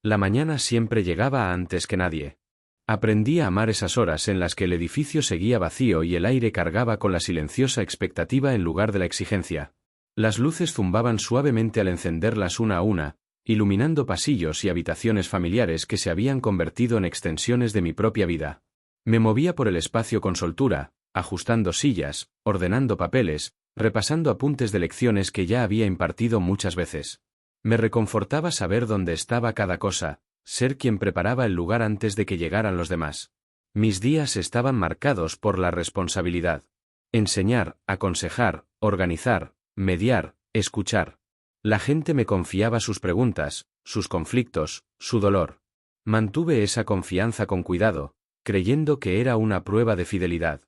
La mañana siempre llegaba antes que nadie. Aprendí a amar esas horas en las que el edificio seguía vacío y el aire cargaba con la silenciosa expectativa en lugar de la exigencia. Las luces zumbaban suavemente al encenderlas una a una, iluminando pasillos y habitaciones familiares que se habían convertido en extensiones de mi propia vida. Me movía por el espacio con soltura, ajustando sillas, ordenando papeles, repasando apuntes de lecciones que ya había impartido muchas veces. Me reconfortaba saber dónde estaba cada cosa, ser quien preparaba el lugar antes de que llegaran los demás. Mis días estaban marcados por la responsabilidad. Enseñar, aconsejar, organizar, mediar, escuchar. La gente me confiaba sus preguntas, sus conflictos, su dolor. Mantuve esa confianza con cuidado, creyendo que era una prueba de fidelidad.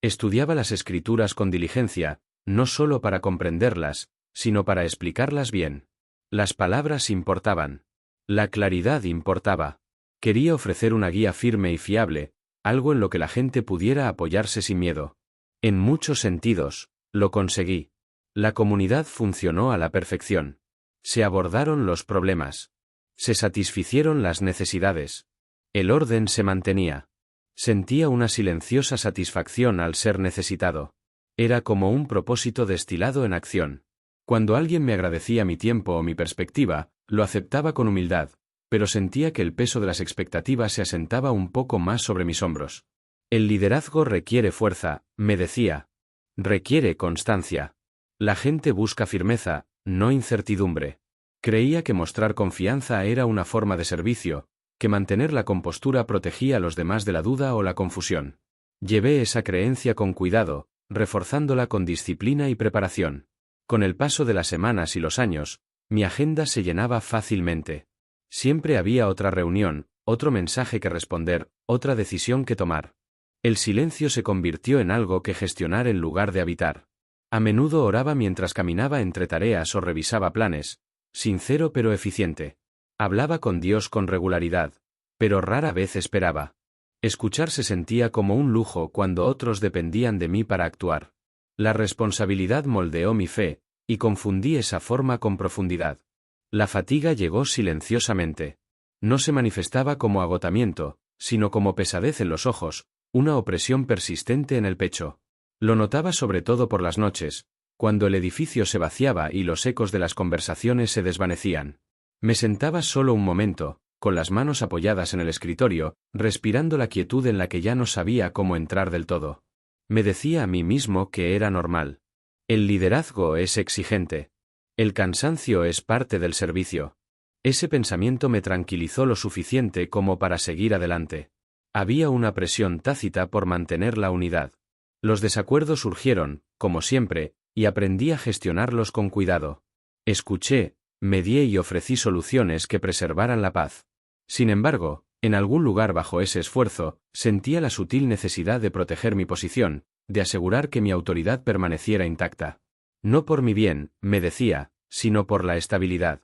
Estudiaba las escrituras con diligencia, no solo para comprenderlas, sino para explicarlas bien. Las palabras importaban. La claridad importaba. Quería ofrecer una guía firme y fiable, algo en lo que la gente pudiera apoyarse sin miedo. En muchos sentidos, lo conseguí. La comunidad funcionó a la perfección. Se abordaron los problemas. Se satisficieron las necesidades. El orden se mantenía. Sentía una silenciosa satisfacción al ser necesitado. Era como un propósito destilado en acción. Cuando alguien me agradecía mi tiempo o mi perspectiva, lo aceptaba con humildad, pero sentía que el peso de las expectativas se asentaba un poco más sobre mis hombros. El liderazgo requiere fuerza, me decía. Requiere constancia. La gente busca firmeza, no incertidumbre. Creía que mostrar confianza era una forma de servicio, que mantener la compostura protegía a los demás de la duda o la confusión. Llevé esa creencia con cuidado, reforzándola con disciplina y preparación. Con el paso de las semanas y los años, mi agenda se llenaba fácilmente. Siempre había otra reunión, otro mensaje que responder, otra decisión que tomar. El silencio se convirtió en algo que gestionar en lugar de habitar. A menudo oraba mientras caminaba entre tareas o revisaba planes, sincero pero eficiente. Hablaba con Dios con regularidad, pero rara vez esperaba. Escuchar se sentía como un lujo cuando otros dependían de mí para actuar. La responsabilidad moldeó mi fe, y confundí esa forma con profundidad. La fatiga llegó silenciosamente. No se manifestaba como agotamiento, sino como pesadez en los ojos, una opresión persistente en el pecho. Lo notaba sobre todo por las noches, cuando el edificio se vaciaba y los ecos de las conversaciones se desvanecían. Me sentaba solo un momento, con las manos apoyadas en el escritorio, respirando la quietud en la que ya no sabía cómo entrar del todo. Me decía a mí mismo que era normal. El liderazgo es exigente. El cansancio es parte del servicio. Ese pensamiento me tranquilizó lo suficiente como para seguir adelante. Había una presión tácita por mantener la unidad. Los desacuerdos surgieron, como siempre, y aprendí a gestionarlos con cuidado. Escuché, medié y ofrecí soluciones que preservaran la paz. Sin embargo, en algún lugar bajo ese esfuerzo, sentía la sutil necesidad de proteger mi posición, de asegurar que mi autoridad permaneciera intacta. No por mi bien, me decía, sino por la estabilidad.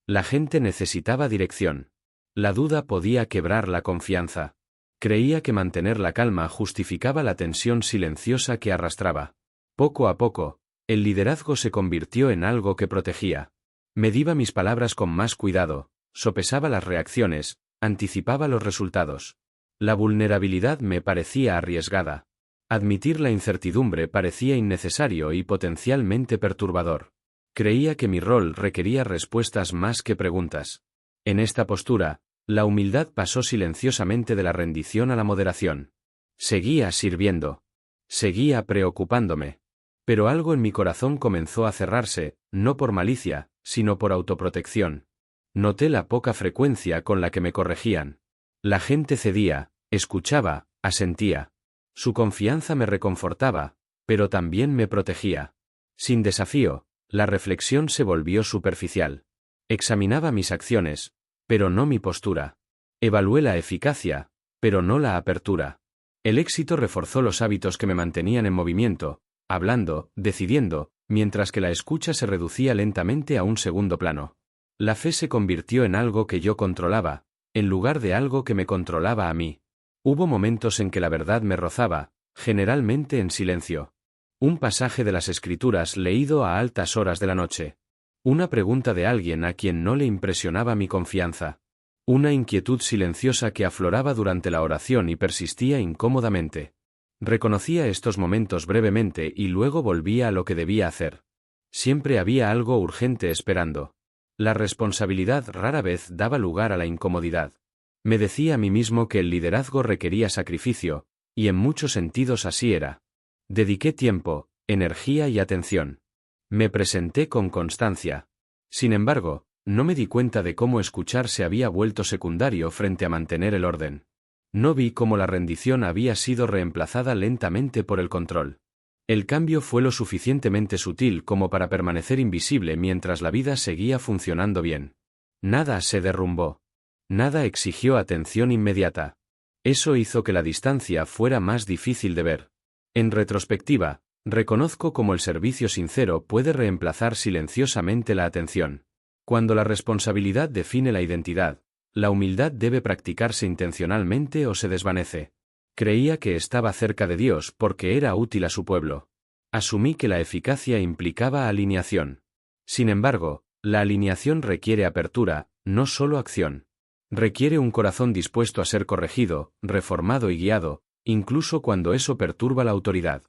La gente necesitaba dirección. La duda podía quebrar la confianza. Creía que mantener la calma justificaba la tensión silenciosa que arrastraba. Poco a poco, el liderazgo se convirtió en algo que protegía. Medía mis palabras con más cuidado, sopesaba las reacciones, anticipaba los resultados. La vulnerabilidad me parecía arriesgada. Admitir la incertidumbre parecía innecesario y potencialmente perturbador. Creía que mi rol requería respuestas más que preguntas. En esta postura, la humildad pasó silenciosamente de la rendición a la moderación. Seguía sirviendo. Seguía preocupándome. Pero algo en mi corazón comenzó a cerrarse, no por malicia, sino por autoprotección. Noté la poca frecuencia con la que me corregían. La gente cedía, escuchaba, asentía. Su confianza me reconfortaba, pero también me protegía. Sin desafío, la reflexión se volvió superficial. Examinaba mis acciones, pero no mi postura. Evalué la eficacia, pero no la apertura. El éxito reforzó los hábitos que me mantenían en movimiento, hablando, decidiendo, mientras que la escucha se reducía lentamente a un segundo plano. La fe se convirtió en algo que yo controlaba, en lugar de algo que me controlaba a mí. Hubo momentos en que la verdad me rozaba, generalmente en silencio. Un pasaje de las Escrituras leído a altas horas de la noche. Una pregunta de alguien a quien no le impresionaba mi confianza. Una inquietud silenciosa que afloraba durante la oración y persistía incómodamente. Reconocía estos momentos brevemente y luego volvía a lo que debía hacer. Siempre había algo urgente esperando. La responsabilidad rara vez daba lugar a la incomodidad. Me decía a mí mismo que el liderazgo requería sacrificio, y en muchos sentidos así era. Dediqué tiempo, energía y atención. Me presenté con constancia. Sin embargo, no me di cuenta de cómo escuchar se había vuelto secundario frente a mantener el orden. No vi cómo la rendición había sido reemplazada lentamente por el control. El cambio fue lo suficientemente sutil como para permanecer invisible mientras la vida seguía funcionando bien. Nada se derrumbó. Nada exigió atención inmediata. Eso hizo que la distancia fuera más difícil de ver. En retrospectiva, reconozco cómo el servicio sincero puede reemplazar silenciosamente la atención. Cuando la responsabilidad define la identidad, la humildad debe practicarse intencionalmente o se desvanece. Creía que estaba cerca de Dios porque era útil a su pueblo. Asumí que la eficacia implicaba alineación. Sin embargo, la alineación requiere apertura, no solo acción. Requiere un corazón dispuesto a ser corregido, reformado y guiado, incluso cuando eso perturba la autoridad.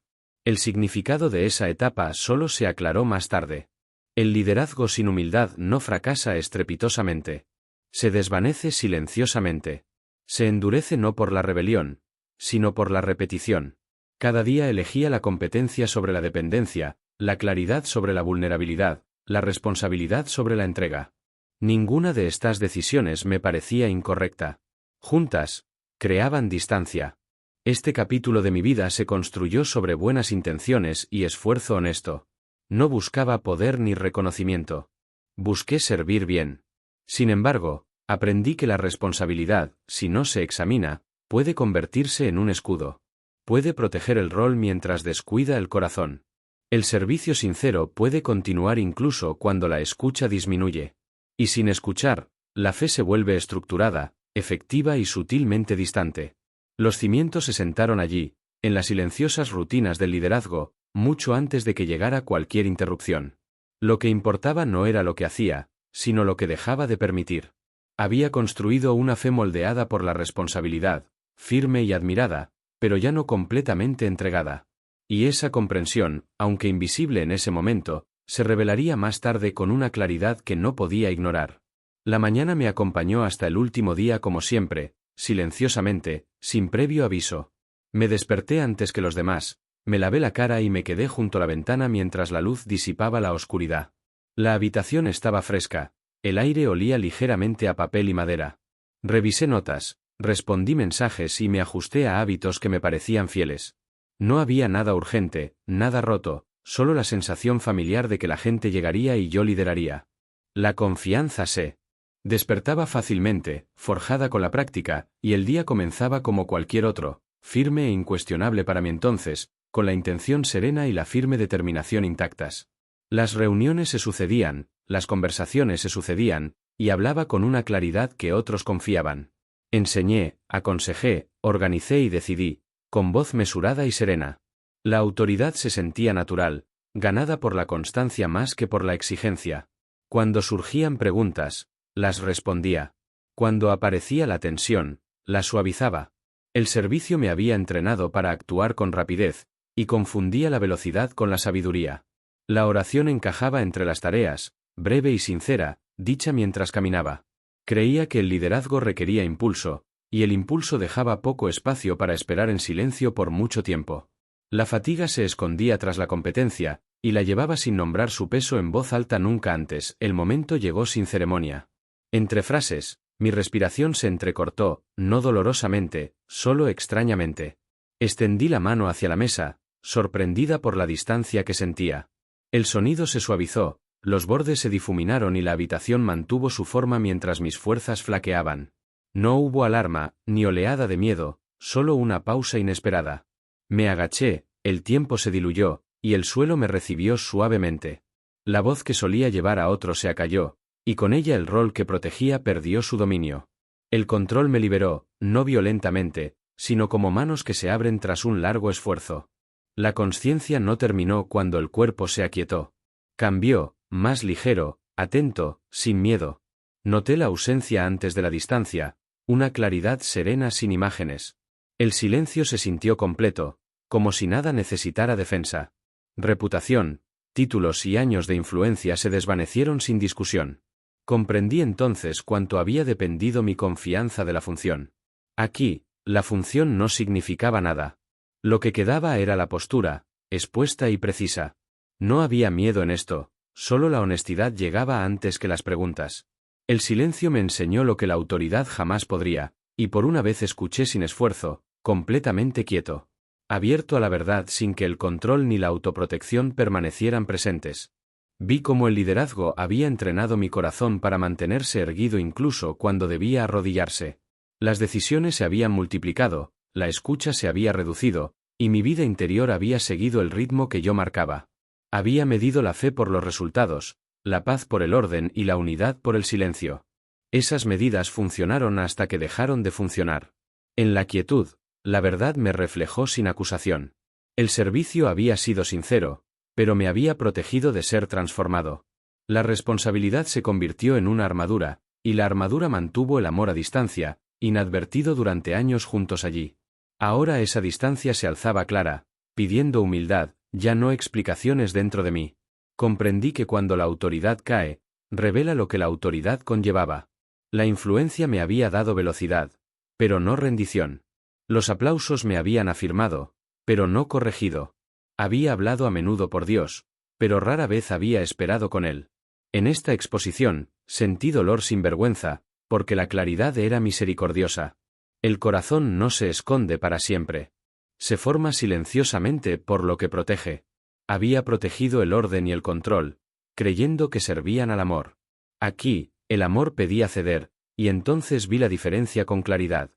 El significado de esa etapa solo se aclaró más tarde. El liderazgo sin humildad no fracasa estrepitosamente. Se desvanece silenciosamente. Se endurece no por la rebelión, sino por la repetición. Cada día elegía la competencia sobre la dependencia, la claridad sobre la vulnerabilidad, la responsabilidad sobre la entrega. Ninguna de estas decisiones me parecía incorrecta. Juntas, creaban distancia. Este capítulo de mi vida se construyó sobre buenas intenciones y esfuerzo honesto. No buscaba poder ni reconocimiento. Busqué servir bien. Sin embargo, aprendí que la responsabilidad, si no se examina, puede convertirse en un escudo. Puede proteger el rol mientras descuida el corazón. El servicio sincero puede continuar incluso cuando la escucha disminuye. Y sin escuchar, la fe se vuelve estructurada, efectiva y sutilmente distante. Los cimientos se sentaron allí, en las silenciosas rutinas del liderazgo, mucho antes de que llegara cualquier interrupción. Lo que importaba no era lo que hacía, sino lo que dejaba de permitir. Había construido una fe moldeada por la responsabilidad, firme y admirada, pero ya no completamente entregada. Y esa comprensión, aunque invisible en ese momento, se revelaría más tarde con una claridad que no podía ignorar. La mañana me acompañó hasta el último día como siempre, silenciosamente, sin previo aviso. Me desperté antes que los demás, me lavé la cara y me quedé junto a la ventana mientras la luz disipaba la oscuridad. La habitación estaba fresca, el aire olía ligeramente a papel y madera. Revisé notas, respondí mensajes y me ajusté a hábitos que me parecían fieles. No había nada urgente, nada roto, solo la sensación familiar de que la gente llegaría y yo lideraría. La confianza se despertaba fácilmente, forjada con la práctica, y el día comenzaba como cualquier otro, firme e incuestionable para mí entonces, con la intención serena y la firme determinación intactas. Las reuniones se sucedían, las conversaciones se sucedían, y hablaba con una claridad que otros confiaban. Enseñé, aconsejé, organicé y decidí, con voz mesurada y serena. La autoridad se sentía natural, ganada por la constancia más que por la exigencia. Cuando surgían preguntas, las respondía. Cuando aparecía la tensión, la suavizaba. El servicio me había entrenado para actuar con rapidez, y confundía la velocidad con la sabiduría. La oración encajaba entre las tareas, breve y sincera, dicha mientras caminaba. Creía que el liderazgo requería impulso, y el impulso dejaba poco espacio para esperar en silencio por mucho tiempo. La fatiga se escondía tras la competencia, y la llevaba sin nombrar su peso en voz alta nunca antes. El momento llegó sin ceremonia. Entre frases, mi respiración se entrecortó, no dolorosamente, solo extrañamente. Extendí la mano hacia la mesa, sorprendida por la distancia que sentía. El sonido se suavizó, los bordes se difuminaron y la habitación mantuvo su forma mientras mis fuerzas flaqueaban. No hubo alarma, ni oleada de miedo, solo una pausa inesperada. Me agaché, el tiempo se diluyó, y el suelo me recibió suavemente. La voz que solía llevar a otro se acalló, y con ella el rol que protegía perdió su dominio. El control me liberó, no violentamente, sino como manos que se abren tras un largo esfuerzo. La consciencia no terminó cuando el cuerpo se aquietó. Cambió, más ligero, atento, sin miedo. Noté la ausencia antes de la distancia, una claridad serena sin imágenes. El silencio se sintió completo, como si nada necesitara defensa. Reputación, títulos y años de influencia se desvanecieron sin discusión. Comprendí entonces cuánto había dependido mi confianza de la función. Aquí, la función no significaba nada. Lo que quedaba era la postura, expuesta y precisa. No había miedo en esto, solo la honestidad llegaba antes que las preguntas. El silencio me enseñó lo que la autoridad jamás podría, y por una vez escuché sin esfuerzo, completamente quieto. Abierto a la verdad sin que el control ni la autoprotección permanecieran presentes. Vi cómo el liderazgo había entrenado mi corazón para mantenerse erguido incluso cuando debía arrodillarse. Las decisiones se habían multiplicado, la escucha se había reducido, y mi vida interior había seguido el ritmo que yo marcaba. Había medido la fe por los resultados, la paz por el orden y la unidad por el silencio. Esas medidas funcionaron hasta que dejaron de funcionar. En la quietud, la verdad me reflejó sin acusación. El servicio había sido sincero, pero me había protegido de ser transformado. La responsabilidad se convirtió en una armadura, y la armadura mantuvo el amor a distancia, inadvertido durante años juntos allí. Ahora esa distancia se alzaba clara, pidiendo humildad, ya no explicaciones dentro de mí. Comprendí que cuando la autoridad cae, revela lo que la autoridad conllevaba. La influencia me había dado velocidad, pero no rendición. Los aplausos me habían afirmado, pero no corregido. Había hablado a menudo por Dios, pero rara vez había esperado con Él. En esta exposición, sentí dolor sin vergüenza, porque la claridad era misericordiosa. El corazón no se esconde para siempre. Se forma silenciosamente por lo que protege. Había protegido el orden y el control, creyendo que servían al amor. Aquí, el amor pedía ceder, y entonces vi la diferencia con claridad.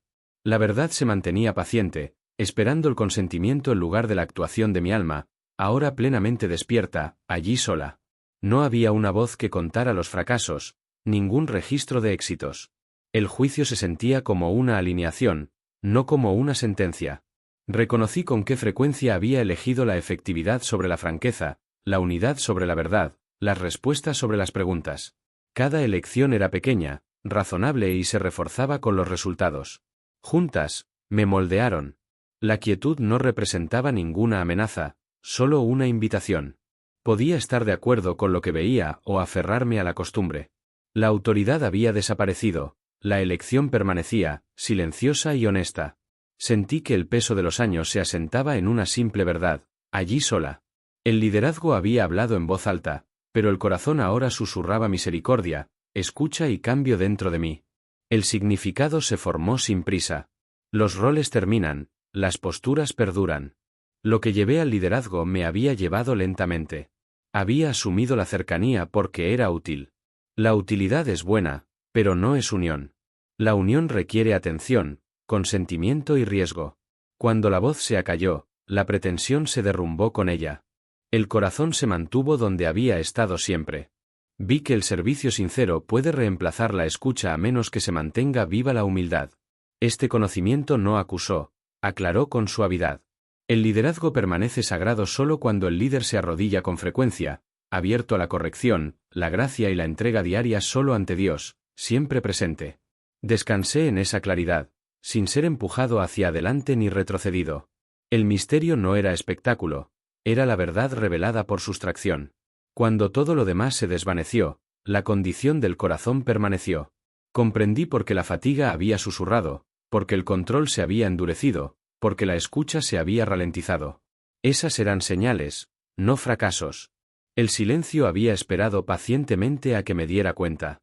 La verdad se mantenía paciente, esperando el consentimiento en lugar de la actuación de mi alma, ahora plenamente despierta, allí sola. No había una voz que contara los fracasos, ningún registro de éxitos. El juicio se sentía como una alineación, no como una sentencia. Reconocí con qué frecuencia había elegido la efectividad sobre la franqueza, la unidad sobre la verdad, las respuestas sobre las preguntas. Cada elección era pequeña, razonable y se reforzaba con los resultados. Juntas, me moldearon. La quietud no representaba ninguna amenaza, solo una invitación. Podía estar de acuerdo con lo que veía o aferrarme a la costumbre. La autoridad había desaparecido, la elección permanecía, silenciosa y honesta. Sentí que el peso de los años se asentaba en una simple verdad, allí sola. El liderazgo había hablado en voz alta, pero el corazón ahora susurraba misericordia, escucha y cambio dentro de mí. El significado se formó sin prisa. Los roles terminan, las posturas perduran. Lo que llevé al liderazgo me había llevado lentamente. Había asumido la cercanía porque era útil. La utilidad es buena, pero no es unión. La unión requiere atención, consentimiento y riesgo. Cuando la voz se acalló, la pretensión se derrumbó con ella. El corazón se mantuvo donde había estado siempre. Vi que el servicio sincero puede reemplazar la escucha a menos que se mantenga viva la humildad. Este conocimiento no acusó, aclaró con suavidad. El liderazgo permanece sagrado solo cuando el líder se arrodilla con frecuencia, abierto a la corrección, la gracia y la entrega diaria solo ante Dios, siempre presente. Descansé en esa claridad, sin ser empujado hacia adelante ni retrocedido. El misterio no era espectáculo, era la verdad revelada por sustracción. Cuando todo lo demás se desvaneció, la condición del corazón permaneció. Comprendí por qué la fatiga había susurrado, porque el control se había endurecido, porque la escucha se había ralentizado. Esas eran señales, no fracasos. El silencio había esperado pacientemente a que me diera cuenta.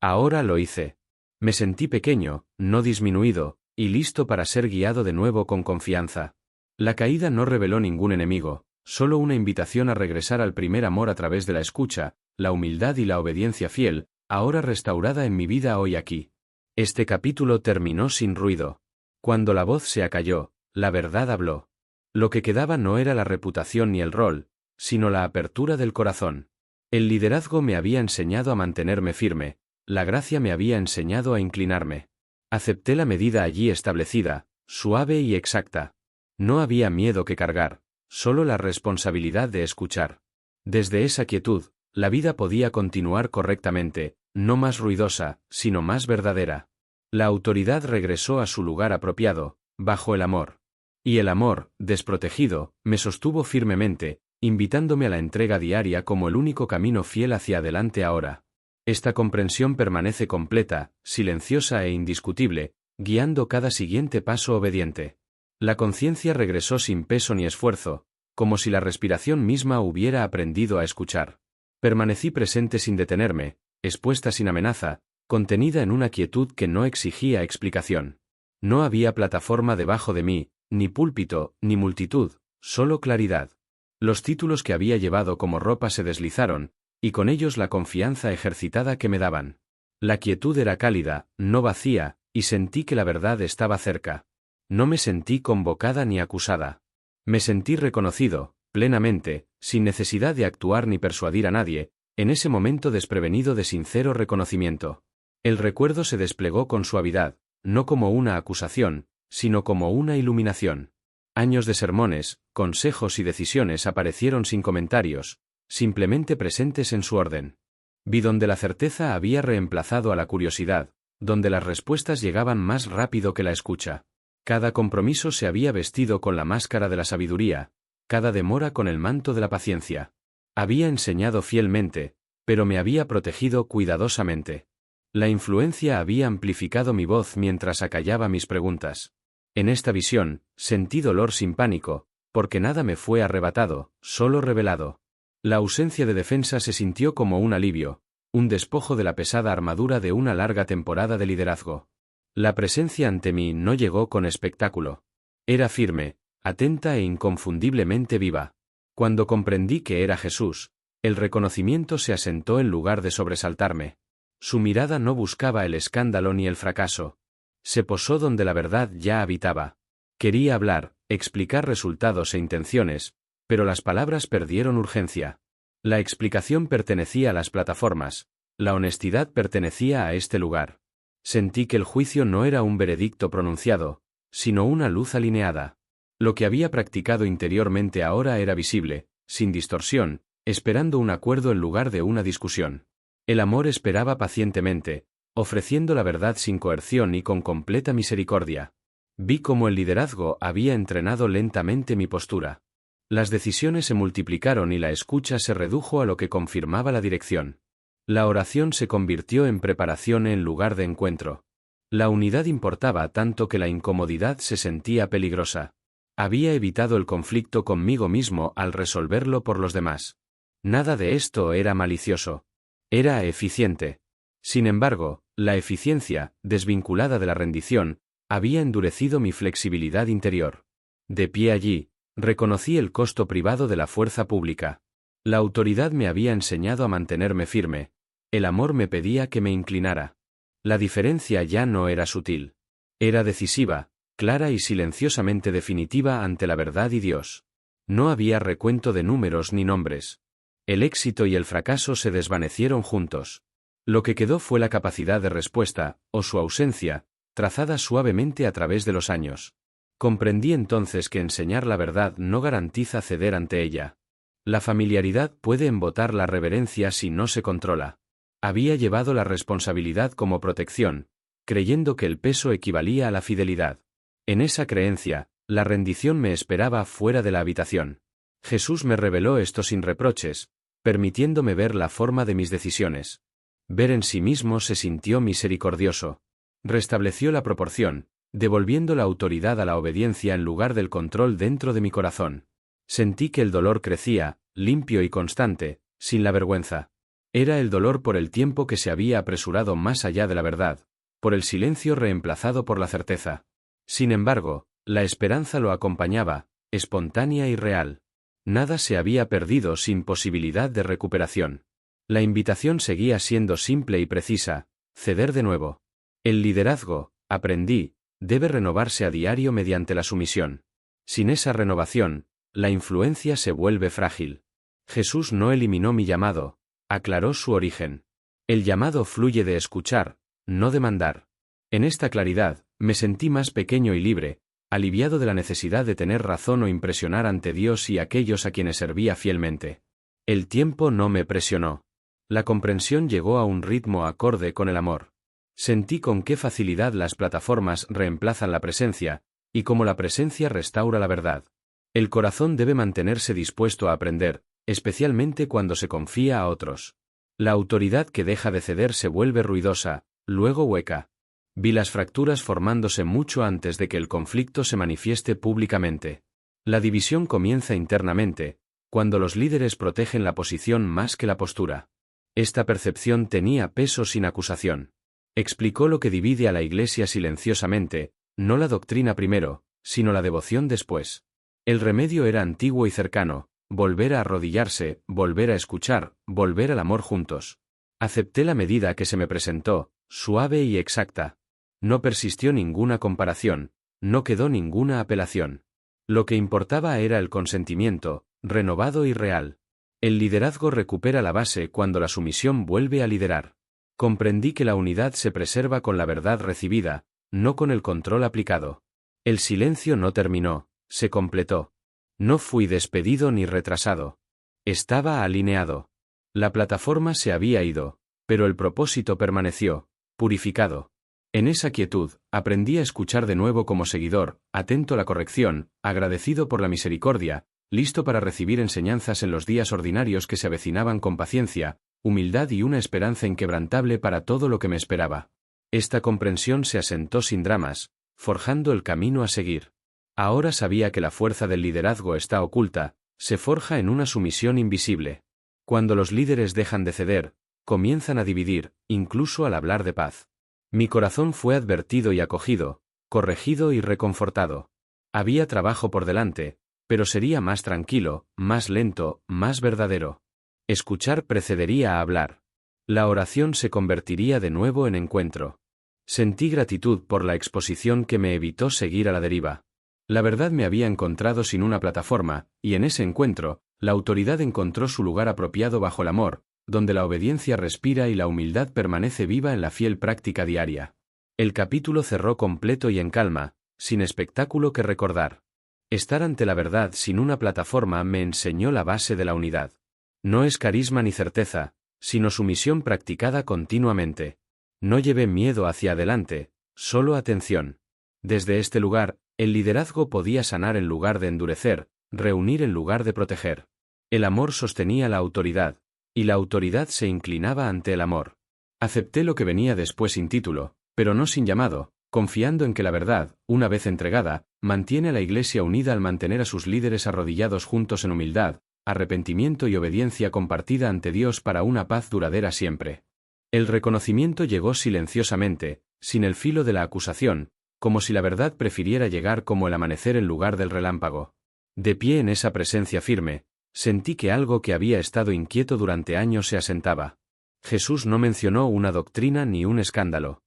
Ahora lo hice. Me sentí pequeño, no disminuido, y listo para ser guiado de nuevo con confianza. La caída no reveló ningún enemigo, solo una invitación a regresar al primer amor a través de la escucha, la humildad y la obediencia fiel, ahora restaurada en mi vida hoy aquí. Este capítulo terminó sin ruido. Cuando la voz se acalló, la verdad habló. Lo que quedaba no era la reputación ni el rol, sino la apertura del corazón. El liderazgo me había enseñado a mantenerme firme, la gracia me había enseñado a inclinarme. Acepté la medida allí establecida, suave y exacta. No había miedo que cargar, solo la responsabilidad de escuchar. Desde esa quietud, la vida podía continuar correctamente, no más ruidosa, sino más verdadera. La autoridad regresó a su lugar apropiado, bajo el amor. Y el amor, desprotegido, me sostuvo firmemente, invitándome a la entrega diaria como el único camino fiel hacia adelante ahora. Esta comprensión permanece completa, silenciosa e indiscutible, guiando cada siguiente paso obediente. La conciencia regresó sin peso ni esfuerzo, como si la respiración misma hubiera aprendido a escuchar. Permanecí presente sin detenerme, expuesta sin amenaza, contenida en una quietud que no exigía explicación. No había plataforma debajo de mí, ni púlpito, ni multitud, solo claridad. Los títulos que había llevado como ropa se deslizaron, y con ellos la confianza ejercitada que me daban. La quietud era cálida, no vacía, y sentí que la verdad estaba cerca. No me sentí convocada ni acusada. Me sentí reconocido, plenamente, sin necesidad de actuar ni persuadir a nadie, en ese momento desprevenido de sincero reconocimiento. El recuerdo se desplegó con suavidad, no como una acusación, sino como una iluminación. Años de sermones, consejos y decisiones aparecieron sin comentarios, simplemente presentes en su orden. Vi donde la certeza había reemplazado a la curiosidad, donde las respuestas llegaban más rápido que la escucha. Cada compromiso se había vestido con la máscara de la sabiduría, cada demora con el manto de la paciencia. Había enseñado fielmente, pero me había protegido cuidadosamente. La influencia había amplificado mi voz mientras acallaba mis preguntas. En esta visión, sentí dolor sin pánico, porque nada me fue arrebatado, solo revelado. La ausencia de defensa se sintió como un alivio, un despojo de la pesada armadura de una larga temporada de liderazgo. La presencia ante mí no llegó con espectáculo. Era firme, atenta e inconfundiblemente viva. Cuando comprendí que era Jesús, el reconocimiento se asentó en lugar de sobresaltarme. Su mirada no buscaba el escándalo ni el fracaso. Se posó donde la verdad ya habitaba. Quería hablar, explicar resultados e intenciones, pero las palabras perdieron urgencia. La explicación pertenecía a las plataformas, la honestidad pertenecía a este lugar. Sentí que el juicio no era un veredicto pronunciado, sino una luz alineada. Lo que había practicado interiormente ahora era visible, sin distorsión, esperando un acuerdo en lugar de una discusión. El amor esperaba pacientemente, ofreciendo la verdad sin coerción y con completa misericordia. Vi cómo el liderazgo había entrenado lentamente mi postura. Las decisiones se multiplicaron y la escucha se redujo a lo que confirmaba la dirección. La oración se convirtió en preparación en lugar de encuentro. La unidad importaba tanto que la incomodidad se sentía peligrosa. Había evitado el conflicto conmigo mismo al resolverlo por los demás. Nada de esto era malicioso. Era eficiente. Sin embargo, la eficiencia, desvinculada de la rendición, había endurecido mi flexibilidad interior. De pie allí, reconocí el costo privado de la fuerza pública. La autoridad me había enseñado a mantenerme firme. El amor me pedía que me inclinara. La diferencia ya no era sutil. Era decisiva, clara y silenciosamente definitiva ante la verdad y Dios. No había recuento de números ni nombres. El éxito y el fracaso se desvanecieron juntos. Lo que quedó fue la capacidad de respuesta, o su ausencia, trazada suavemente a través de los años. Comprendí entonces que enseñar la verdad no garantiza ceder ante ella. La familiaridad puede embotar la reverencia si no se controla. Había llevado la responsabilidad como protección, creyendo que el peso equivalía a la fidelidad. En esa creencia, la rendición me esperaba fuera de la habitación. Jesús me reveló esto sin reproches, permitiéndome ver la forma de mis decisiones. Ver en sí mismo se sintió misericordioso. Restableció la proporción, devolviendo la autoridad a la obediencia en lugar del control dentro de mi corazón. Sentí que el dolor crecía, limpio y constante, sin la vergüenza. Era el dolor por el tiempo que se había apresurado más allá de la verdad, por el silencio reemplazado por la certeza. Sin embargo, la esperanza lo acompañaba, espontánea y real. Nada se había perdido sin posibilidad de recuperación. La invitación seguía siendo simple y precisa: ceder de nuevo. El liderazgo, aprendí, debe renovarse a diario mediante la sumisión. Sin esa renovación, la influencia se vuelve frágil. Jesús no eliminó mi llamado, aclaró su origen. El llamado fluye de escuchar, no de mandar. En esta claridad, me sentí más pequeño y libre, aliviado de la necesidad de tener razón o impresionar ante Dios y aquellos a quienes servía fielmente. El tiempo no me presionó. La comprensión llegó a un ritmo acorde con el amor. Sentí con qué facilidad las plataformas reemplazan la presencia, y cómo la presencia restaura la verdad. El corazón debe mantenerse dispuesto a aprender, especialmente cuando se confía a otros. La autoridad que deja de ceder se vuelve ruidosa, luego hueca. Vi las fracturas formándose mucho antes de que el conflicto se manifieste públicamente. La división comienza internamente, cuando los líderes protegen la posición más que la postura. Esta percepción tenía peso sin acusación. Explicó lo que divide a la Iglesia silenciosamente, no la doctrina primero, sino la devoción después. El remedio era antiguo y cercano: volver a arrodillarse, volver a escuchar, volver al amor juntos. Acepté la medida que se me presentó, suave y exacta. No persistió ninguna comparación, no quedó ninguna apelación. Lo que importaba era el consentimiento, renovado y real. El liderazgo recupera la base cuando la sumisión vuelve a liderar. Comprendí que la unidad se preserva con la verdad recibida, no con el control aplicado. El silencio no terminó, se completó. No fui despedido ni retrasado. Estaba alineado. La plataforma se había ido, pero el propósito permaneció, purificado. En esa quietud, aprendí a escuchar de nuevo como seguidor, atento a la corrección, agradecido por la misericordia, listo para recibir enseñanzas en los días ordinarios que se avecinaban con paciencia, humildad y una esperanza inquebrantable para todo lo que me esperaba. Esta comprensión se asentó sin dramas, forjando el camino a seguir. Ahora sabía que la fuerza del liderazgo está oculta, se forja en una sumisión invisible. Cuando los líderes dejan de ceder, comienzan a dividir, incluso al hablar de paz. Mi corazón fue advertido y acogido, corregido y reconfortado. Había trabajo por delante, pero sería más tranquilo, más lento, más verdadero. Escuchar precedería a hablar. La oración se convertiría de nuevo en encuentro. Sentí gratitud por la exposición que me evitó seguir a la deriva. La verdad me había encontrado sin una plataforma, y en ese encuentro, la autoridad encontró su lugar apropiado bajo el amor, donde la obediencia respira y la humildad permanece viva en la fiel práctica diaria. El capítulo cerró completo y en calma, sin espectáculo que recordar. Estar ante la verdad sin una plataforma me enseñó la base de la unidad. No es carisma ni certeza, sino sumisión practicada continuamente. No llevé miedo hacia adelante, solo atención. Desde este lugar, el liderazgo podía sanar en lugar de endurecer, reunir en lugar de proteger. El amor sostenía la autoridad, y la autoridad se inclinaba ante el amor. Acepté lo que venía después sin título, pero no sin llamado, confiando en que la verdad, una vez entregada, mantiene a la Iglesia unida al mantener a sus líderes arrodillados juntos en humildad, arrepentimiento y obediencia compartida ante Dios para una paz duradera siempre. El reconocimiento llegó silenciosamente, sin el filo de la acusación, como si la verdad prefiriera llegar como el amanecer en lugar del relámpago. De pie en esa presencia firme, sentí que algo que había estado inquieto durante años se asentaba. Jesús no mencionó una doctrina ni un escándalo.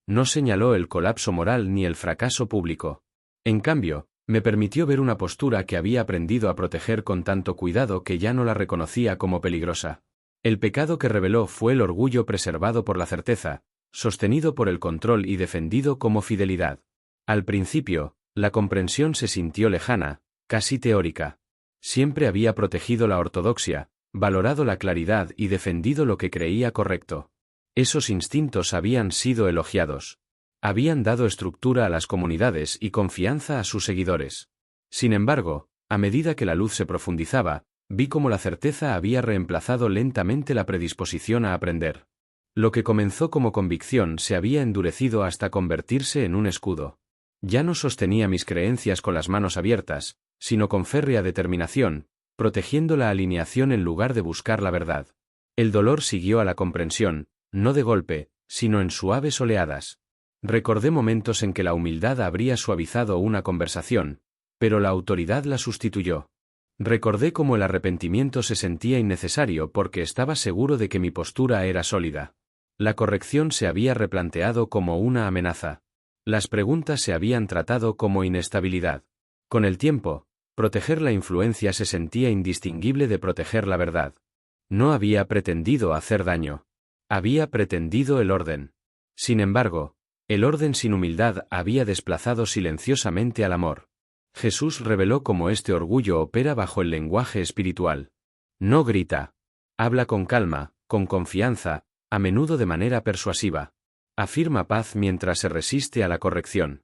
No señaló el colapso moral ni el fracaso público. En cambio, me permitió ver una postura que había aprendido a proteger con tanto cuidado que ya no la reconocía como peligrosa. El pecado que reveló fue el orgullo preservado por la certeza, sostenido por el control y defendido como fidelidad. Al principio, la comprensión se sintió lejana, casi teórica. Siempre había protegido la ortodoxia, valorado la claridad y defendido lo que creía correcto. Esos instintos habían sido elogiados. Habían dado estructura a las comunidades y confianza a sus seguidores. Sin embargo, a medida que la luz se profundizaba, vi cómo la certeza había reemplazado lentamente la predisposición a aprender. Lo que comenzó como convicción se había endurecido hasta convertirse en un escudo. Ya no sostenía mis creencias con las manos abiertas, sino con férrea determinación, protegiendo la alineación en lugar de buscar la verdad. El dolor siguió a la comprensión, no de golpe, sino en suaves oleadas. Recordé momentos en que la humildad habría suavizado una conversación, pero la autoridad la sustituyó. Recordé cómo el arrepentimiento se sentía innecesario porque estaba seguro de que mi postura era sólida. La corrección se había replanteado como una amenaza. Las preguntas se habían tratado como inestabilidad. Con el tiempo, proteger la influencia se sentía indistinguible de proteger la verdad. No había pretendido hacer daño. Había pretendido el orden. Sin embargo, el orden sin humildad había desplazado silenciosamente al amor. Jesús reveló cómo este orgullo opera bajo el lenguaje espiritual. No grita. Habla con calma, con confianza, a menudo de manera persuasiva. Afirma paz mientras se resiste a la corrección.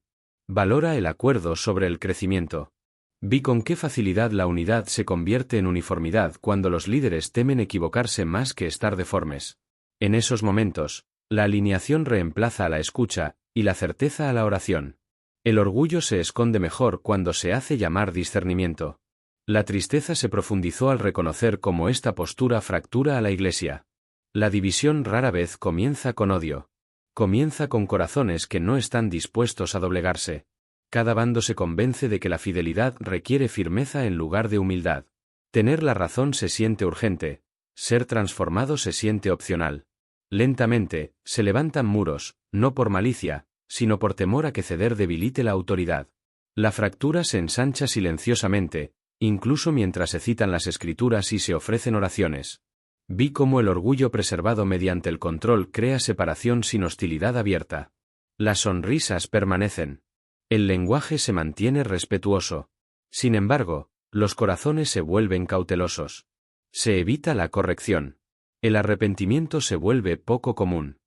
Valora el acuerdo sobre el crecimiento. Vi con qué facilidad la unidad se convierte en uniformidad cuando los líderes temen equivocarse más que estar deformes. En esos momentos, la alineación reemplaza a la escucha, y la certeza a la oración. El orgullo se esconde mejor cuando se hace llamar discernimiento. La tristeza se profundizó al reconocer cómo esta postura fractura a la Iglesia. La división rara vez comienza con odio. Comienza con corazones que no están dispuestos a doblegarse. Cada bando se convence de que la fidelidad requiere firmeza en lugar de humildad. Tener la razón se siente urgente. Ser transformado se siente opcional. Lentamente, se levantan muros, no por malicia, sino por temor a que ceder debilite la autoridad. La fractura se ensancha silenciosamente, incluso mientras se citan las Escrituras y se ofrecen oraciones. Vi cómo el orgullo preservado mediante el control crea separación sin hostilidad abierta. Las sonrisas permanecen. El lenguaje se mantiene respetuoso. Sin embargo, los corazones se vuelven cautelosos. Se evita la corrección. El arrepentimiento se vuelve poco común.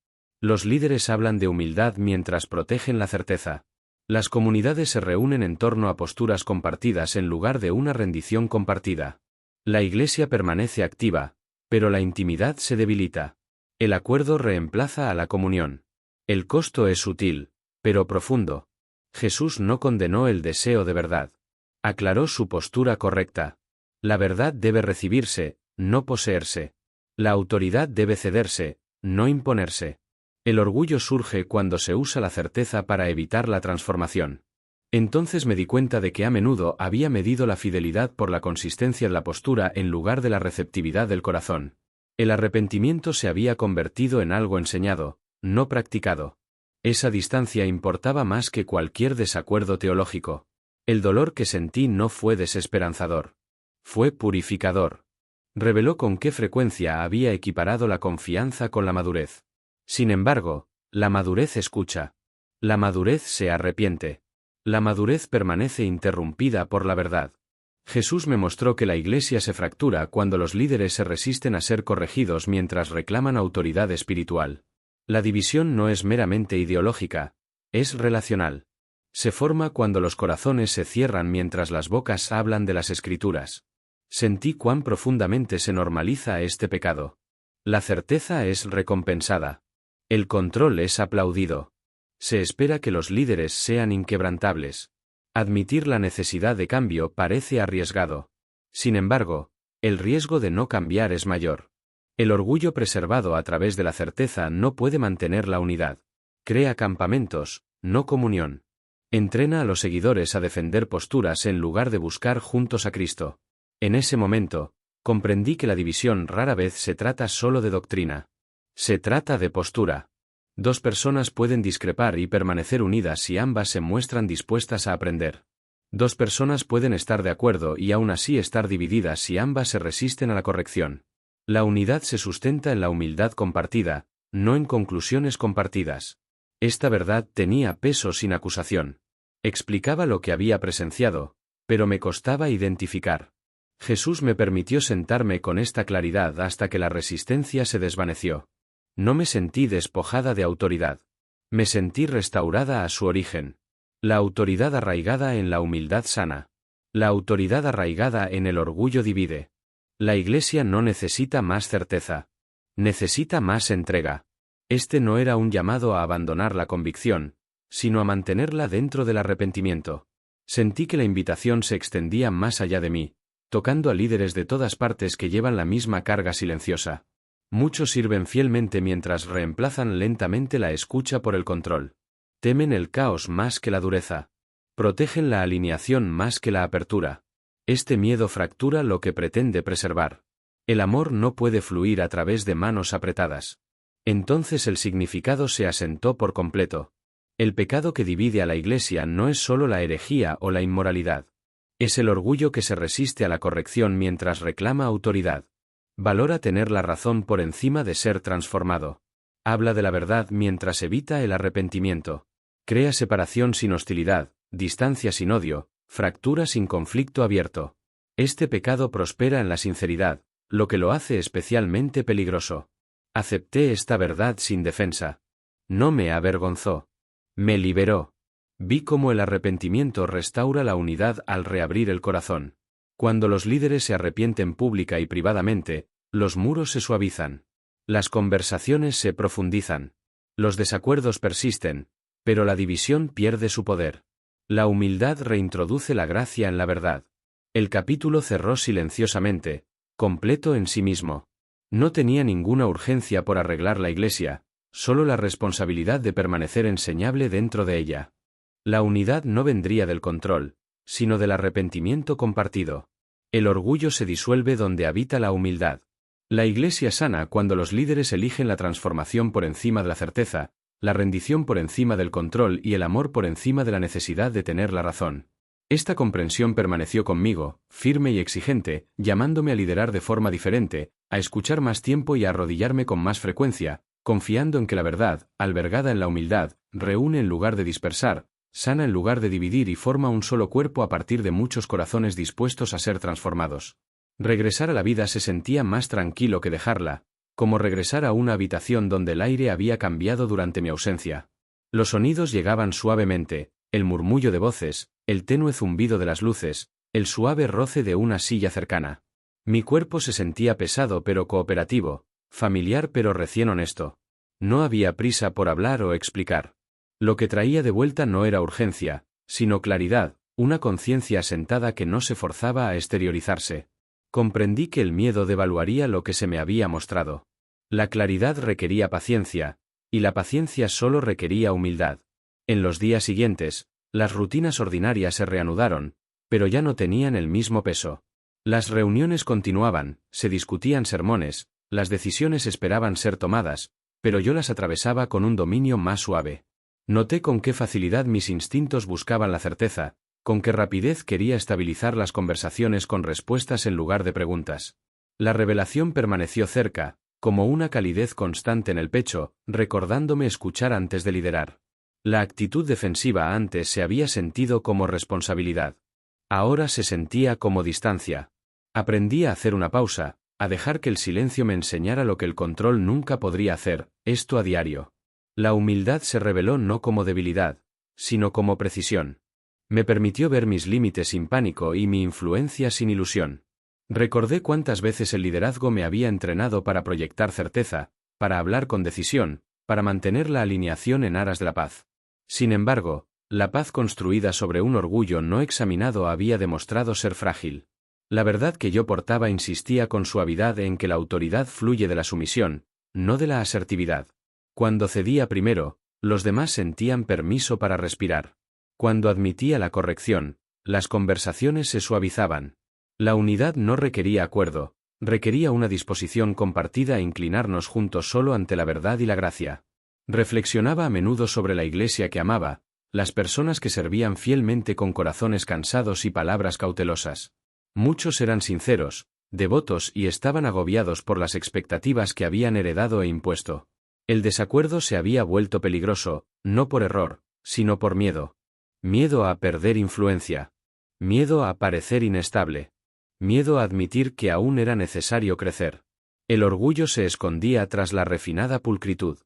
Los líderes hablan de humildad mientras protegen la certeza. Las comunidades se reúnen en torno a posturas compartidas en lugar de una rendición compartida. La Iglesia permanece activa, pero la intimidad se debilita. El acuerdo reemplaza a la comunión. El costo es sutil, pero profundo. Jesús no condenó el deseo de verdad. Aclaró su postura correcta. La verdad debe recibirse, no poseerse. La autoridad debe cederse, no imponerse. El orgullo surge cuando se usa la certeza para evitar la transformación. Entonces me di cuenta de que a menudo había medido la fidelidad por la consistencia de la postura en lugar de la receptividad del corazón. El arrepentimiento se había convertido en algo enseñado, no practicado. Esa distancia importaba más que cualquier desacuerdo teológico. El dolor que sentí no fue desesperanzador. Fue purificador. Reveló con qué frecuencia había equiparado la confianza con la madurez. Sin embargo, la madurez escucha. La madurez se arrepiente. La madurez permanece interrumpida por la verdad. Jesús me mostró que la Iglesia se fractura cuando los líderes se resisten a ser corregidos mientras reclaman autoridad espiritual. La división no es meramente ideológica, es relacional. Se forma cuando los corazones se cierran mientras las bocas hablan de las Escrituras. Sentí cuán profundamente se normaliza este pecado. La certeza es recompensada. El control es aplaudido. Se espera que los líderes sean inquebrantables. Admitir la necesidad de cambio parece arriesgado. Sin embargo, el riesgo de no cambiar es mayor. El orgullo preservado a través de la certeza no puede mantener la unidad. Crea campamentos, no comunión. Entrena a los seguidores a defender posturas en lugar de buscar juntos a Cristo. En ese momento, comprendí que la división rara vez se trata solo de doctrina. Se trata de postura. Dos personas pueden discrepar y permanecer unidas si ambas se muestran dispuestas a aprender. Dos personas pueden estar de acuerdo y aún así estar divididas si ambas se resisten a la corrección. La unidad se sustenta en la humildad compartida, no en conclusiones compartidas. Esta verdad tenía peso sin acusación. Explicaba lo que había presenciado, pero me costaba identificar. Jesús me permitió sentarme con esta claridad hasta que la resistencia se desvaneció. No me sentí despojada de autoridad. Me sentí restaurada a su origen. La autoridad arraigada en la humildad sana. La autoridad arraigada en el orgullo divide. La Iglesia no necesita más certeza. Necesita más entrega. Este no era un llamado a abandonar la convicción, sino a mantenerla dentro del arrepentimiento. Sentí que la invitación se extendía más allá de mí, tocando a líderes de todas partes que llevan la misma carga silenciosa. Muchos sirven fielmente mientras reemplazan lentamente la escucha por el control. Temen el caos más que la dureza. Protegen la alineación más que la apertura. Este miedo fractura lo que pretende preservar. El amor no puede fluir a través de manos apretadas. Entonces el significado se asentó por completo. El pecado que divide a la Iglesia no es solo la herejía o la inmoralidad. Es el orgullo que se resiste a la corrección mientras reclama autoridad. Valora tener la razón por encima de ser transformado. Habla de la verdad mientras evita el arrepentimiento. Crea separación sin hostilidad, distancia sin odio, fractura sin conflicto abierto. Este pecado prospera en la sinceridad, lo que lo hace especialmente peligroso. Acepté esta verdad sin defensa. No me avergonzó. Me liberó. Vi cómo el arrepentimiento restaura la unidad al reabrir el corazón. Cuando los líderes se arrepienten pública y privadamente, los muros se suavizan. Las conversaciones se profundizan. Los desacuerdos persisten, pero la división pierde su poder. La humildad reintroduce la gracia en la verdad. El capítulo cerró silenciosamente, completo en sí mismo. No tenía ninguna urgencia por arreglar la iglesia, solo la responsabilidad de permanecer enseñable dentro de ella. La unidad no vendría del control, sino del arrepentimiento compartido. El orgullo se disuelve donde habita la humildad. La iglesia sana cuando los líderes eligen la transformación por encima de la certeza, la rendición por encima del control y el amor por encima de la necesidad de tener la razón. Esta comprensión permaneció conmigo, firme y exigente, llamándome a liderar de forma diferente, a escuchar más tiempo y a arrodillarme con más frecuencia, confiando en que la verdad, albergada en la humildad, reúne en lugar de dispersar, sana en lugar de dividir y forma un solo cuerpo a partir de muchos corazones dispuestos a ser transformados. Regresar a la vida se sentía más tranquilo que dejarla, como regresar a una habitación donde el aire había cambiado durante mi ausencia. Los sonidos llegaban suavemente, el murmullo de voces, el tenue zumbido de las luces, el suave roce de una silla cercana. Mi cuerpo se sentía pesado pero cooperativo, familiar pero recién honesto. No había prisa por hablar o explicar. Lo que traía de vuelta no era urgencia, sino claridad, una conciencia asentada que no se forzaba a exteriorizarse. Comprendí que el miedo devaluaría lo que se me había mostrado. La claridad requería paciencia, y la paciencia solo requería humildad. En los días siguientes, las rutinas ordinarias se reanudaron, pero ya no tenían el mismo peso. Las reuniones continuaban, se discutían sermones, las decisiones esperaban ser tomadas, pero yo las atravesaba con un dominio más suave. Noté con qué facilidad mis instintos buscaban la certeza, con qué rapidez quería estabilizar las conversaciones con respuestas en lugar de preguntas. La revelación permaneció cerca, como una calidez constante en el pecho, recordándome escuchar antes de liderar. La actitud defensiva antes se había sentido como responsabilidad. Ahora se sentía como distancia. Aprendí a hacer una pausa, a dejar que el silencio me enseñara lo que el control nunca podría hacer, esto a diario. La humildad se reveló no como debilidad, sino como precisión. Me permitió ver mis límites sin pánico y mi influencia sin ilusión. Recordé cuántas veces el liderazgo me había entrenado para proyectar certeza, para hablar con decisión, para mantener la alineación en aras de la paz. Sin embargo, la paz construida sobre un orgullo no examinado había demostrado ser frágil. La verdad que yo portaba insistía con suavidad en que la autoridad fluye de la sumisión, no de la asertividad. Cuando cedía primero, los demás sentían permiso para respirar. Cuando admitía la corrección, las conversaciones se suavizaban. La unidad no requería acuerdo, requería una disposición compartida a inclinarnos juntos solo ante la verdad y la gracia. Reflexionaba a menudo sobre la iglesia que amaba, las personas que servían fielmente con corazones cansados y palabras cautelosas. Muchos eran sinceros, devotos y estaban agobiados por las expectativas que habían heredado e impuesto. El desacuerdo se había vuelto peligroso, no por error, sino por miedo. Miedo a perder influencia. Miedo a parecer inestable. Miedo a admitir que aún era necesario crecer. El orgullo se escondía tras la refinada pulcritud.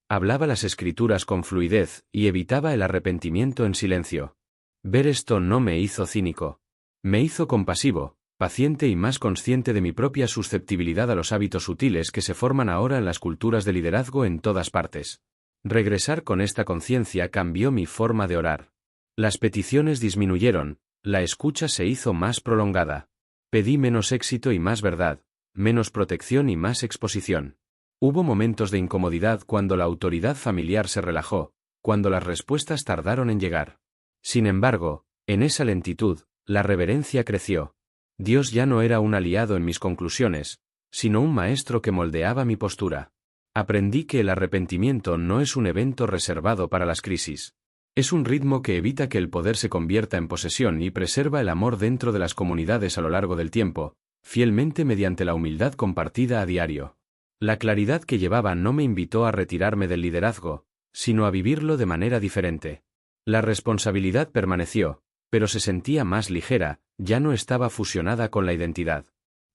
Hablaba las escrituras con fluidez y evitaba el arrepentimiento en silencio. Ver esto no me hizo cínico. Me hizo compasivo, paciente y más consciente de mi propia susceptibilidad a los hábitos sutiles que se forman ahora en las culturas de liderazgo en todas partes. Regresar con esta conciencia cambió mi forma de orar. Las peticiones disminuyeron, la escucha se hizo más prolongada. Pedí menos éxito y más verdad, menos protección y más exposición. Hubo momentos de incomodidad cuando la autoridad familiar se relajó, cuando las respuestas tardaron en llegar. Sin embargo, en esa lentitud, la reverencia creció. Dios ya no era un aliado en mis conclusiones, sino un maestro que moldeaba mi postura. Aprendí que el arrepentimiento no es un evento reservado para las crisis. Es un ritmo que evita que el poder se convierta en posesión y preserva el amor dentro de las comunidades a lo largo del tiempo, fielmente mediante la humildad compartida a diario. La claridad que llevaba no me invitó a retirarme del liderazgo, sino a vivirlo de manera diferente. La responsabilidad permaneció, pero se sentía más ligera, ya no estaba fusionada con la identidad.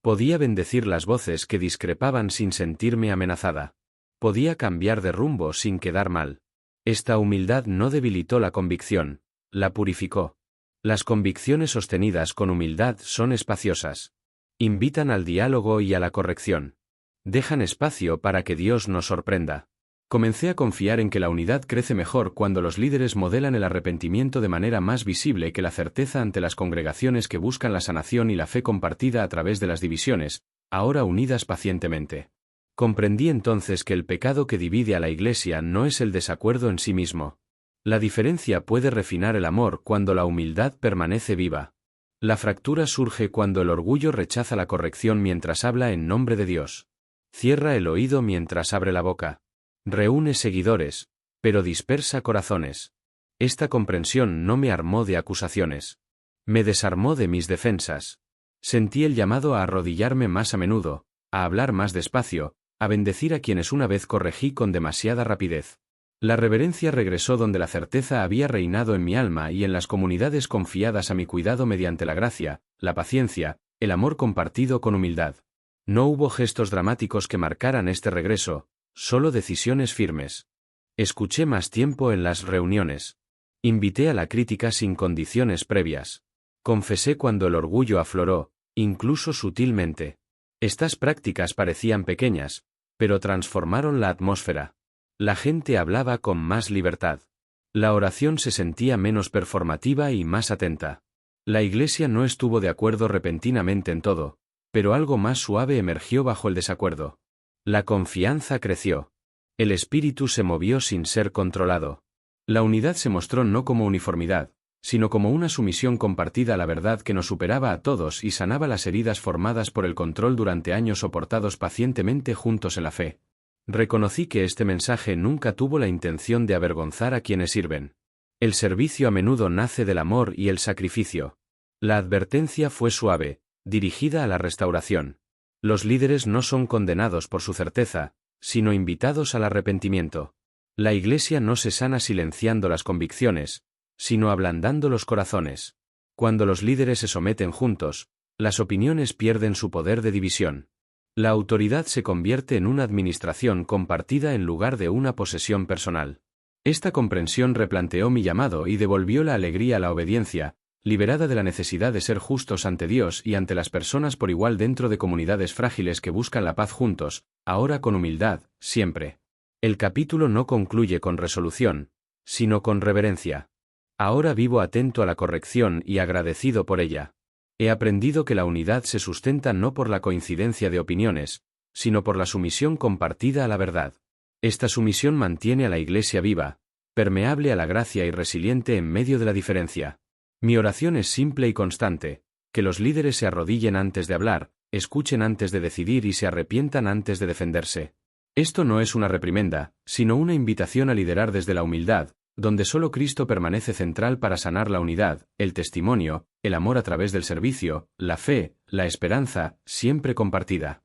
Podía bendecir las voces que discrepaban sin sentirme amenazada. Podía cambiar de rumbo sin quedar mal. Esta humildad no debilitó la convicción, la purificó. Las convicciones sostenidas con humildad son espaciosas. Invitan al diálogo y a la corrección. Dejan espacio para que Dios nos sorprenda. Comencé a confiar en que la unidad crece mejor cuando los líderes modelan el arrepentimiento de manera más visible que la certeza ante las congregaciones que buscan la sanación y la fe compartida a través de las divisiones, ahora unidas pacientemente. Comprendí entonces que el pecado que divide a la Iglesia no es el desacuerdo en sí mismo. La diferencia puede refinar el amor cuando la humildad permanece viva. La fractura surge cuando el orgullo rechaza la corrección mientras habla en nombre de Dios. Cierra el oído mientras abre la boca. Reúne seguidores, pero dispersa corazones. Esta comprensión no me armó de acusaciones. Me desarmó de mis defensas. Sentí el llamado a arrodillarme más a menudo, a hablar más despacio, a bendecir a quienes una vez corregí con demasiada rapidez. La reverencia regresó donde la certeza había reinado en mi alma y en las comunidades confiadas a mi cuidado mediante la gracia, la paciencia, el amor compartido con humildad. No hubo gestos dramáticos que marcaran este regreso, solo decisiones firmes. Escuché más tiempo en las reuniones. Invité a la crítica sin condiciones previas. Confesé cuando el orgullo afloró, incluso sutilmente. Estas prácticas parecían pequeñas, pero transformaron la atmósfera. La gente hablaba con más libertad. La oración se sentía menos performativa y más atenta. La Iglesia no estuvo de acuerdo repentinamente en todo, pero algo más suave emergió bajo el desacuerdo. La confianza creció. El espíritu se movió sin ser controlado. La unidad se mostró no como uniformidad, sino como una sumisión compartida a la verdad que nos superaba a todos y sanaba las heridas formadas por el control durante años soportados pacientemente juntos en la fe. Reconocí que este mensaje nunca tuvo la intención de avergonzar a quienes sirven. El servicio a menudo nace del amor y el sacrificio. La advertencia fue suave, dirigida a la restauración. Los líderes no son condenados por su certeza, sino invitados al arrepentimiento. La Iglesia no se sana silenciando las convicciones, sino ablandando los corazones. Cuando los líderes se someten juntos, las opiniones pierden su poder de división. La autoridad se convierte en una administración compartida en lugar de una posesión personal. Esta comprensión replanteó mi llamado y devolvió la alegría a la obediencia, liberada de la necesidad de ser justos ante Dios y ante las personas por igual dentro de comunidades frágiles que buscan la paz juntos, ahora con humildad, siempre. El capítulo no concluye con resolución, sino con reverencia. Ahora vivo atento a la corrección y agradecido por ella. He aprendido que la unidad se sustenta no por la coincidencia de opiniones, sino por la sumisión compartida a la verdad. Esta sumisión mantiene a la Iglesia viva, permeable a la gracia y resiliente en medio de la diferencia. Mi oración es simple y constante: que los líderes se arrodillen antes de hablar, escuchen antes de decidir y se arrepientan antes de defenderse. Esto no es una reprimenda, sino una invitación a liderar desde la humildad, donde solo Cristo permanece central para sanar la unidad, el testimonio, el amor a través del servicio, la fe, la esperanza, siempre compartida.